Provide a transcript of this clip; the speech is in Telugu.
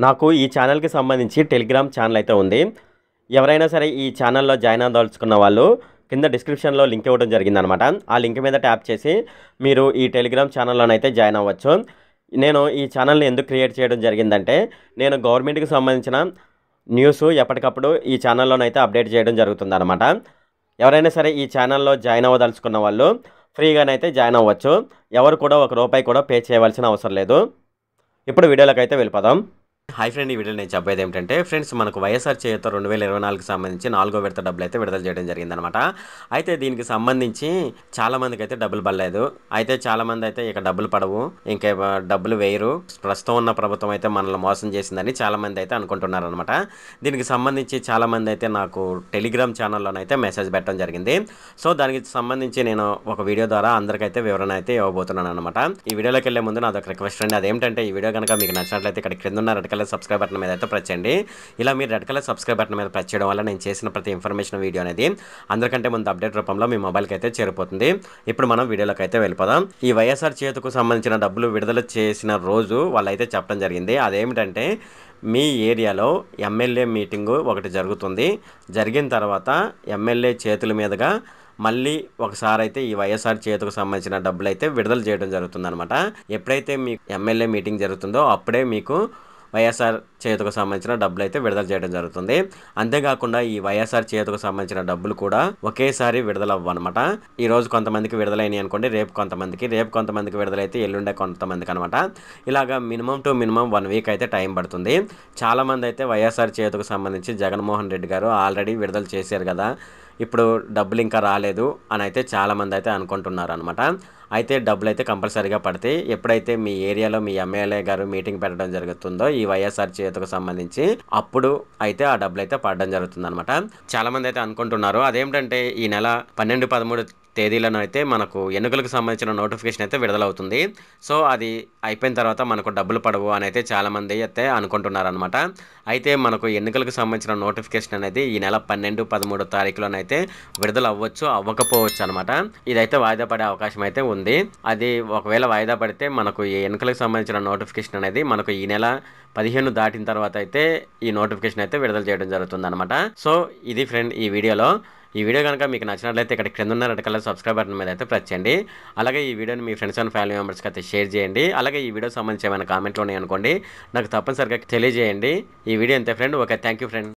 నాకు ఈ ఛానల్‌కి సంబంధించి టెలిగ్రామ్ ఛానల్ అయితే ఉంది. ఎవరైనా సరే ఈ ఛానల్‌లో జాయిన్ అవ్వదలుచుకున్న వాళ్ళు కింద డిస్క్రిప్షన్‌లో లింక్ ఇవ్వడం జరిగిందనమాట. ఆ లింక్ మీద ట్యాప్ చేసి మీరు ఈ టెలిగ్రామ్ ఛానల్‌లోనైతే జాయిన్ అవ్వచ్చు. నేను ఈ ఛానల్‌ని ఎందుకు క్రియేట్ చేయడం జరిగిందంటే, నేను గవర్నమెంట్‌కి సంబంధించిన న్యూస్ ఎప్పటికప్పుడు ఈ ఛానల్‌లోనైతే అప్డేట్ చేయడం జరుగుతుందనమాట. ఎవరైనా సరే ఈ ఛానల్‌లో జాయిన్ అవ్వదలుచుకున్న వాళ్ళు ఫ్రీగానైతే జాయిన్ అవ్వచ్చు. ఎవరు కూడా ఒక రూపాయి కూడా పే చేయవలసిన అవసరం లేదు. ఇప్పుడు వీడియోలోకైతే వెళ్ళిపోదాం. హాయ్ ఫ్రెండ్, ఈ వీడియోలో నేను చెప్పేది ఏమిటంటే ఫ్రెండ్స్, మనకు వైఎస్ఆర్ చేయూత 2024కి సంబంధించి 4వ విడత డబ్బులు అయితే విడుదల చేయడం జరిగిందనమాట. అయితే దీనికి సంబంధించి చాలామందికి అయితే డబ్బులు పడలేదు. అయితే చాలామంది అయితే ఇక డబ్బులు పడవు, ఇంకా డబ్బులు వేయరు, ప్రస్తుతం ఉన్న ప్రభుత్వం అయితే మనల్ని మోసం చేసిందని చాలామంది అయితే అనుకుంటున్నారు అనమాట. దీనికి సంబంధించి చాలామంది అయితే నాకు టెలిగ్రామ్ ఛానల్లోనైతే మెసేజ్ పెట్టడం జరిగింది. సో దానికి సంబంధించి నేను ఒక వీడియో ద్వారా అందరికైతే వివరణ అయితే ఇవ్వబోతున్నాను అనమాట. ఈ వీడియోలోకి వెళ్ళే ముందు నాదొక రిక్వెస్ట్ అండి. అదేంటంటే ఈ వీడియో కనుక మీకు నచ్చినట్లయితే ఇక్కడ కింద ఉన్న రెడ్ కలర్ సబ్స్క్రైబ్ బటన్ మీద అయితే ప్రెస్ చేయండి. ఇలా మీరు రెడ్ కలర్ సబ్స్క్రైబ్ బటన్ మీద ప్రెస్ చేయడం వల్ల నేను చేసిన ప్రతి ఇన్ఫర్మేషన్ వీడియో అనేది అందరికంటే ముందు అప్డేట్ రూపంలో మీ మొబైల్కి అయితే చేరిపోతుంది. ఇప్పుడు మనం వీడియోలోకి అయితే వెళ్ళిపోదాం. ఈ వైఎస్ఆర్ చేయూతకు సంబంధించిన డబ్బులు విడుదల చేసిన రోజు వాళ్ళైతే చెప్పడం జరిగింది. అదేమిటంటే, మీ ఏరియాలో ఎమ్మెల్యే మీటింగు ఒకటి జరుగుతుంది. జరిగిన తర్వాత ఎమ్మెల్యే చేతుల మీదుగా మళ్ళీ ఒకసారి అయితే ఈ వైఎస్ఆర్ చేయూతకు సంబంధించిన డబ్బులు అయితే విడుదల చేయడం జరుగుతుందన్నమాట. ఎప్పుడైతే మీ ఎమ్మెల్యే మీటింగ్ జరుగుతుందో అప్పుడే మీకు వైఎస్ఆర్ చేయూతకు సంబంధించిన డబ్బులు అయితే విడుదల చేయడం జరుగుతుంది. అంతేకాకుండా ఈ వైఎస్ఆర్ చేయూతకు సంబంధించిన డబ్బులు కూడా ఒకేసారి విడుదల అవ్వనమాట. ఈ రోజు కొంతమందికి విడుదలైనవి అనుకోండి, రేపు కొంతమందికి విడుదలైతే ఎల్లుండే కొంతమందికి అనమాట. ఇలాగా మినిమం టు మినిమం 1 వీక్ అయితే టైం పడుతుంది. చాలామంది అయితే వైఎస్ఆర్ చేయూతకు సంబంధించి జగన్మోహన్ రెడ్డి గారు ఆల్రెడీ విడుదల చేశారు కదా, ఇప్పుడు డబ్బులు ఇంకా రాలేదు అని అయితే చాలామంది అయితే అనుకుంటున్నారు అనమాట. అయితే డబ్బులు అయితే కంపల్సరీగా పడతాయి. ఎప్పుడైతే మీ ఏరియాలో మీ ఎమ్మెల్యే గారు మీటింగ్ పెట్టడం జరుగుతుందో ఈ వైఎస్ఆర్ చేయూతకు సంబంధించి, అప్పుడు అయితే ఆ డబ్బులు అయితే పడడం జరుగుతుంది అనమాట. చాలామంది అయితే అనుకుంటున్నారు అదేమిటంటే, ఈ నెల 12, 13 తేదీలను అయితే మనకు ఎన్నికలకు సంబంధించిన నోటిఫికేషన్ అయితే విడుదలవుతుంది. సో అది అయిపోయిన తర్వాత మనకు డబ్బులు పడవు అని అయితే చాలామంది అయితే అనుకుంటున్నారనమాట. అయితే మనకు ఎన్నికలకు సంబంధించిన నోటిఫికేషన్ అనేది ఈ నెల 12, 13 తారీఖులోనైతే విడుదల అవ్వచ్చు, అవ్వకపోవచ్చు అనమాట. ఇదైతే వాయిదా పడే అవకాశం అయితే ఉంది. అది ఒకవేళ వాయిదా పడితే మనకు ఈ ఎన్నికలకు సంబంధించిన నోటిఫికేషన్ అనేది మనకు ఈ నెల 15 దాటిన తర్వాత అయితే ఈ నోటిఫికేషన్ అయితే విడుదల చేయడం జరుగుతుంది అనమాట. సో ఇది ఫ్రెండ్ ఈ వీడియోలో. ఈ వీడియో కనుక మీకు నచ్చినట్లయితే ఇక్కడ కింద ఉన్న రెడ్ కలర్ సబ్స్క్రైబ్ బటన్ మీద అయితే ప్రెస్ చేయండి. అలాగే ఈ వీడియోని మీ ఫ్రెండ్స్ అండ్ ఫ్యామిలీ మెంబర్స్కి అయితే షేర్ చేయండి. అలాగే ఈ వీడియో సంబంధించి ఏమైనా కామెంట్లు ఉన్నాయి అనుకోండి, నాకు తప్పనిసరిగా తెలియజేయండి. ఈ వీడియో అంతే friend. Okay, thank you friend.